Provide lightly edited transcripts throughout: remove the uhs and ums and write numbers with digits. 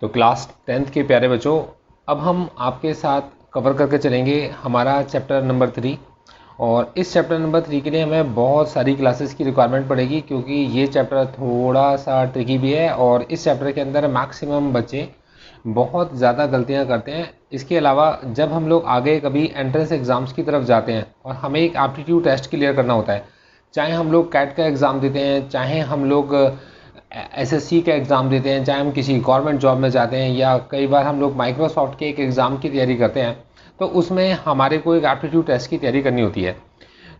तो class 10th के प्यारे बच्चों, अब हम आपके साथ कवर करके चलेंगे हमारा चैप्टर नंबर 3। और इस चैप्टर नंबर 3 के लिए हमें बहुत सारी क्लासेस की रिक्वायरमेंट पड़ेगी, क्योंकि ये चैप्टर थोड़ा सा ट्रिकी भी है और इस चैप्टर के अंदर मैक्सिमम बच्चे बहुत ज़्यादा गलतियां करते हैं। इसके अलावा जब हम लोग आगे कभी एंट्रेंस एग्ज़ाम्स की तरफ जाते हैं और हमें एक एप्टीट्यूड टेस्ट क्लियर करना होता है, चाहे हम लोग कैट का एग्ज़ाम देते हैं, चाहे हम लोग एसएससी का एग्ज़ाम देते हैं, चाहे हम किसी गवर्नमेंट जॉब में जाते हैं, या कई बार हम लोग माइक्रोसॉफ्ट के एक एग्ज़ाम की तैयारी करते हैं, तो उसमें हमारे को एक एप्टीट्यूड टेस्ट की तैयारी करनी होती है।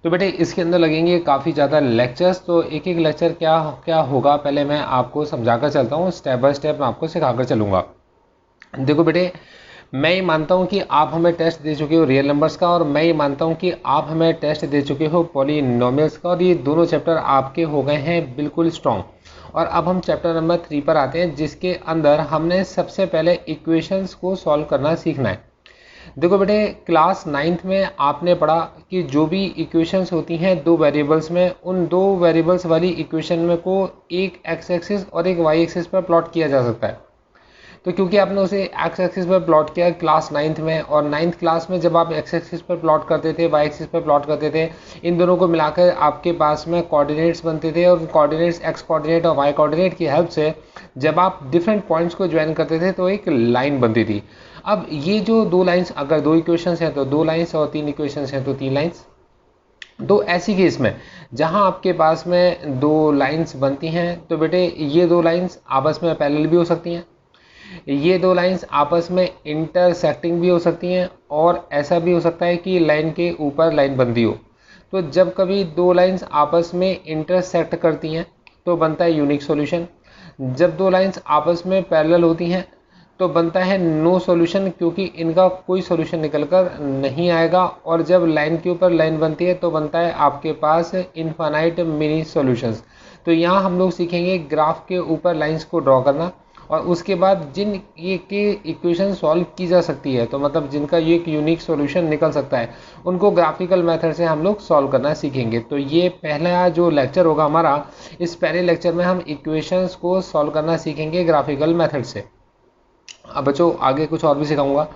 तो बेटे इसके अंदर लगेंगे काफ़ी ज़्यादा लेक्चर्स। तो एक एक लेक्चर क्या क्या होगा पहले मैं आपको समझाकर चलता हूँ, स्टेप बाय स्टेप मैं आपको सिखाकर चलूँगा। देखो बेटे, मैं ये मानता हूँ कि आप हमें टेस्ट दे चुके हो रियल नंबर्स का, और मैं ये मानता हूँ कि आप हमें टेस्ट दे चुके हो पॉलिनोमियल्स का, और ये दोनों चैप्टर आपके हो गए हैं बिल्कुल स्ट्रॉन्ग। और अब हम चैप्टर नंबर 3 पर आते हैं, जिसके अंदर हमने सबसे पहले इक्वेशंस को सॉल्व करना सीखना है। देखो बेटे, क्लास 9th में आपने पढ़ा कि जो भी इक्वेशंस होती हैं दो वेरिएबल्स में, उन दो वेरिएबल्स वाली इक्वेशन में को एक एक्स एक्सिस और एक वाई एक्सिस पर प्लॉट किया जा सकता है। तो क्योंकि आपने उसे एक्स एक्सिस पर प्लॉट किया क्लास 9th में, और 9th क्लास में जब आप एक्स एक्सिस पर प्लॉट करते थे, वाई एक्सिस पर प्लॉट करते थे, इन दोनों को मिलाकर आपके पास में कोऑर्डिनेट्स बनते थे, और कोऑर्डिनेट्स एक्स कोऑर्डिनेट और वाई कोऑर्डिनेट की हेल्प से जब आप डिफरेंट पॉइंट्स को ज्वाइन करते थे तो एक लाइन बनती थी। अब ये जो दो लाइन्स, अगर दो इक्वेशंस हैं तो दो लाइन्स, और तीन इक्वेशंस हैं तो तीन लाइन्स। तो ऐसी केस में जहां आपके पास में दो लाइन्स बनती हैं, तो बेटे ये दो लाइन्स आपस में पैरेलल भी हो सकती हैं, ये दो लाइंस आपस में इंटरसेक्टिंग भी हो सकती हैं, और ऐसा भी हो सकता है कि लाइन के ऊपर लाइन बनती हो। तो जब कभी दो लाइंस आपस में इंटरसेक्ट करती हैं तो बनता है यूनिक सॉल्यूशन। जब दो लाइंस आपस में पैरेलल होती हैं तो बनता है नो सॉल्यूशन, क्योंकि इनका कोई सॉल्यूशन निकल कर नहीं आएगा। और जब लाइन के ऊपर लाइन बनती है तो बनता है आपके पास इनफाइनाइट मिनी सॉल्यूशंस। तो यहाँ हम लोग सीखेंगे ग्राफ के ऊपर लाइंस को ड्रॉ करना, और उसके बाद जिन ये के इक्वेशन सॉल्व की जा सकती है, तो मतलब जिनका ये एक यूनिक सॉल्यूशन निकल सकता है, उनको ग्राफिकल मेथड से हम लोग सॉल्व करना सीखेंगे। तो ये पहला जो लेक्चर होगा हमारा, इस पहले लेक्चर में हम इक्वेशंस को सॉल्व करना सीखेंगे ग्राफिकल मेथड से। अब बच्चों आगे कुछ और भी सिखाऊंगा।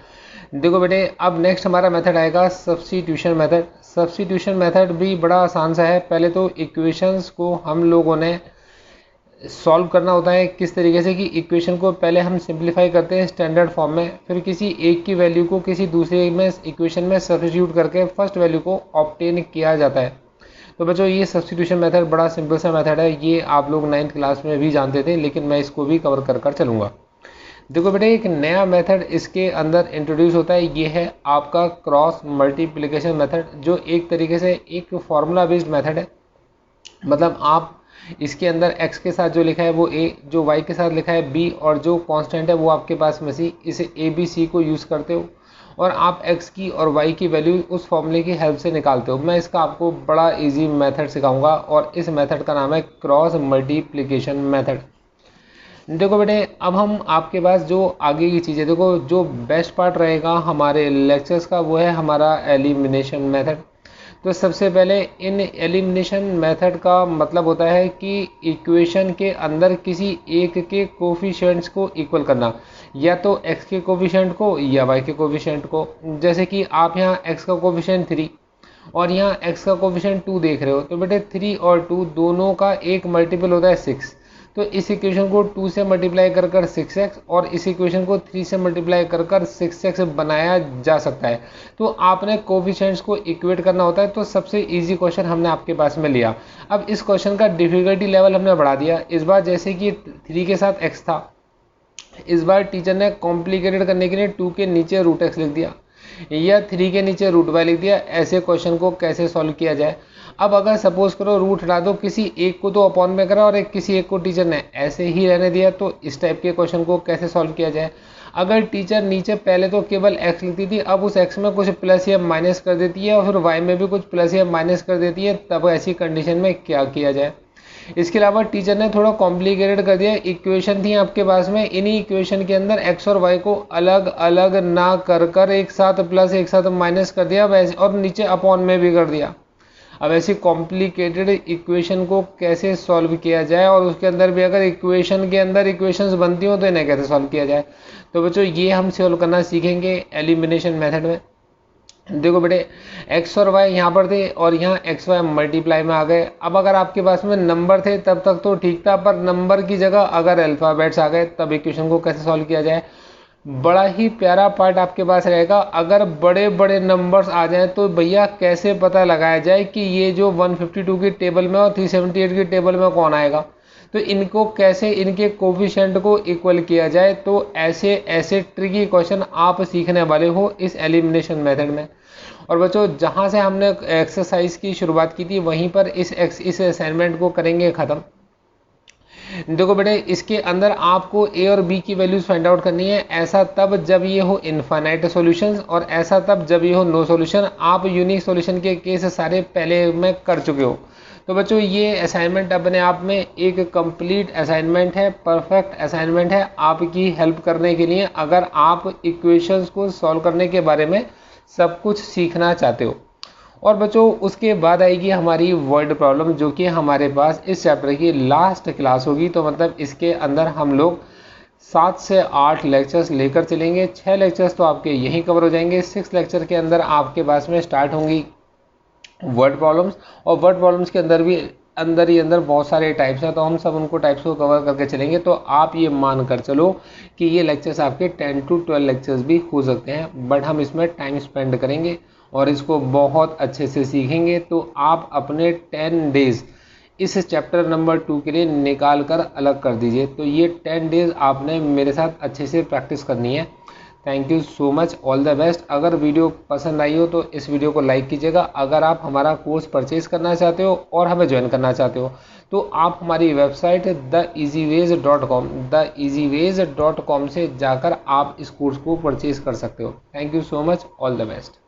देखो बेटे, अब नेक्स्ट हमारा मेथड आएगा सब्स्टिट्यूशन मेथड। सब्स्टिट्यूशन मेथड भी बड़ा आसान सा है। पहले तो इक्वेशंस को हम लोगों ने सॉल्व करना होता है किस तरीके से कि इक्वेशन को पहले हम सिंप्लीफाई करते हैं स्टैंडर्ड फॉर्म में, फिर किसी एक की वैल्यू को किसी दूसरे में इक्वेशन में सब्स्टिट्यूट करके फर्स्ट वैल्यू को ऑब्टेन किया जाता है। तो बच्चों ये सब्स्टिट्यूशन मेथड बड़ा सिंपल सा मेथड है, ये आप लोग 9th क्लास में भी जानते थे, लेकिन मैं इसको भी कवर कर चलूँगा। देखो बेटे, एक नया मेथड इसके अंदर इंट्रोड्यूस होता है, ये है आपका क्रॉस मल्टीप्लिकेशन मेथड, जो एक तरीके से एक फॉर्मूला बेस्ड मेथड है। मतलब आप इसके अंदर x के साथ जो लिखा है वो a, जो y के साथ लिखा है b, और जो कांस्टेंट है वो आपके पास में c, इसे a b c को यूज़ करते हो और आप x की और y की वैल्यू उस फॉर्मूले की हेल्प से निकालते हो। मैं इसका आपको बड़ा इजी मेथड सिखाऊंगा, और इस मेथड का नाम है क्रॉस मल्टीप्लिकेशन मेथड। देखो बेटे, अब हम आपके पास जो आगे की चीज़ें, देखो जो बेस्ट पार्ट रहेगा हमारे लेक्चर्स का वो है हमारा एलिमिनेशन मेथड। तो सबसे पहले इन एलिमिनेशन मेथड का मतलब होता है कि इक्वेशन के अंदर किसी एक के कोफिशिएंट्स को इक्वल करना, या तो x के कोफिशिएंट को या y के कोफिशिएंट को। जैसे कि आप यहाँ x का कोफिशिएंट 3 और यहाँ x का कोफिशिएंट 2 देख रहे हो, तो बेटे 3 और 2 दोनों का एक मल्टीपल होता है 6। तो इस इक्वेशन को 2 से मल्टीप्लाई कर 6x, और इस इक्वेशन को 3 से मल्टीप्लाई कर 6x बनाया जा सकता है। तो आपने कोफिशिएंट्स को इक्वेट करना होता है। तो सबसे इजी क्वेश्चन हमने आपके पास में लिया। अब इस क्वेश्चन का डिफिकल्टी लेवल हमने बढ़ा दिया। इस बार जैसे कि 3 के साथ x था, इस बार टीचर ने कॉम्प्लिकेटेड करने के लिए 2 के नीचे रूट x लिख दिया, या 3 के नीचे रूट y लिख दिया। ऐसे क्वेश्चन को कैसे सॉल्व किया जाए? अब अगर सपोज करो रूट हटा दो, किसी एक को तो अपॉन में करा और किसी एक को टीचर ने ऐसे ही रहने दिया, तो इस टाइप के क्वेश्चन को कैसे सॉल्व किया जाए? अगर टीचर नीचे पहले तो केवल x लिखती थी, अब उस x में कुछ प्लस या माइनस कर देती है, और फिर y में भी कुछ प्लस या माइनस कर देती है, तब ऐसी कंडीशन में क्या किया जाए? इसके अलावा टीचर ने थोड़ा कॉम्प्लिकेटेड कर दिया। इक्वेशन थी आपके पास में, इन्हीं इक्वेशन के अंदर x और y को अलग अलग ना कर एक साथ प्लस एक साथ माइनस कर दिया वैसे, और नीचे अपॉन में भी कर दिया। अब ऐसी कॉम्प्लिकेटेड इक्वेशन को कैसे सॉल्व किया जाए, और उसके अंदर भी अगर इक्वेशन के अंदर इक्वेशंस बनती हो तो इन्हें कैसे सॉल्व किया जाए। तो बच्चों ये हम सॉल्व करना सीखेंगे एलिमिनेशन मेथड में। देखो बेटे, एक्स और वाई यहाँ पर थे और यहाँ एक्स वाई मल्टीप्लाई में आ गए। अब अगर आपके पास में नंबर थे तब तक तो ठीक था, पर नंबर की जगह अगर अल्फ़ाबेट्स आ गए तब इक्वेशन को कैसे सॉल्व किया जाए। बड़ा ही प्यारा पार्ट आपके पास रहेगा। अगर बड़े बड़े नंबर्स आ जाएं तो भैया कैसे पता लगाया जाए कि ये जो 152 की टेबल में और 378 की टेबल में कौन आएगा, तो इनको कैसे इनके कोफिशिएंट को इक्वल किया जाए। तो ऐसे ऐसे ट्रिकी क्वेश्चन आप सीखने वाले हो इस एलिमिनेशन मेथड में। और बच्चों जहाँ से हमने एक्सरसाइज की शुरुआत की थी वहीं पर इस असाइनमेंट को करेंगे ख़त्म। देखो बेटे, इसके अंदर आपको ए और बी की वैल्यूज फाइंड आउट करनी है। ऐसा तब जब ये हो इनफाइनाइट सॉल्यूशंस, और ऐसा तब जब ये हो नो सॉल्यूशन। आप यूनिक सॉल्यूशन के केस सारे पहले में कर चुके हो। तो बच्चों ये असाइनमेंट अपने आप में एक कंप्लीट असाइनमेंट है, परफेक्ट असाइनमेंट है आपकी हेल्प करने के लिए, अगर आप इक्वेशंस को सॉल्व करने के बारे में सब कुछ सीखना चाहते हो। और बच्चों उसके बाद आएगी हमारी वर्ड प्रॉब्लम, जो कि हमारे पास इस चैप्टर की लास्ट क्लास होगी। तो मतलब इसके अंदर हम लोग 7 से 8 लेक्चर्स लेकर चलेंगे। 6 लेक्चर्स तो आपके यहीं कवर हो जाएंगे। 6 लेक्चर के अंदर आपके पास में स्टार्ट होंगी वर्ड प्रॉब्लम्स, और वर्ड प्रॉब्लम्स के अंदर भी अंदर बहुत सारे टाइप्स हैं, तो हम सब उनको टाइप्स को कवर करके चलेंगे। तो आप ये मान कर चलो कि ये लेक्चर्स आपके 10 to 12 लेक्चर्स भी हो सकते हैं, बट हम इसमें टाइम स्पेंड करेंगे और इसको बहुत अच्छे से सीखेंगे। तो आप अपने 10 डेज इस चैप्टर नंबर 2 के लिए निकाल कर अलग कर दीजिए। तो ये 10 डेज आपने मेरे साथ अच्छे से प्रैक्टिस करनी है। Thank you so much, all the best. अगर वीडियो पसंद आई हो तो इस वीडियो को लाइक कीजिएगा। अगर आप हमारा कोर्स परचेज करना चाहते हो और हमें ज्वाइन करना चाहते हो तो आप हमारी वेबसाइट theeasyways.com से जाकर आप इस कोर्स को परचेज कर सकते हो। Thank you so much, all the best.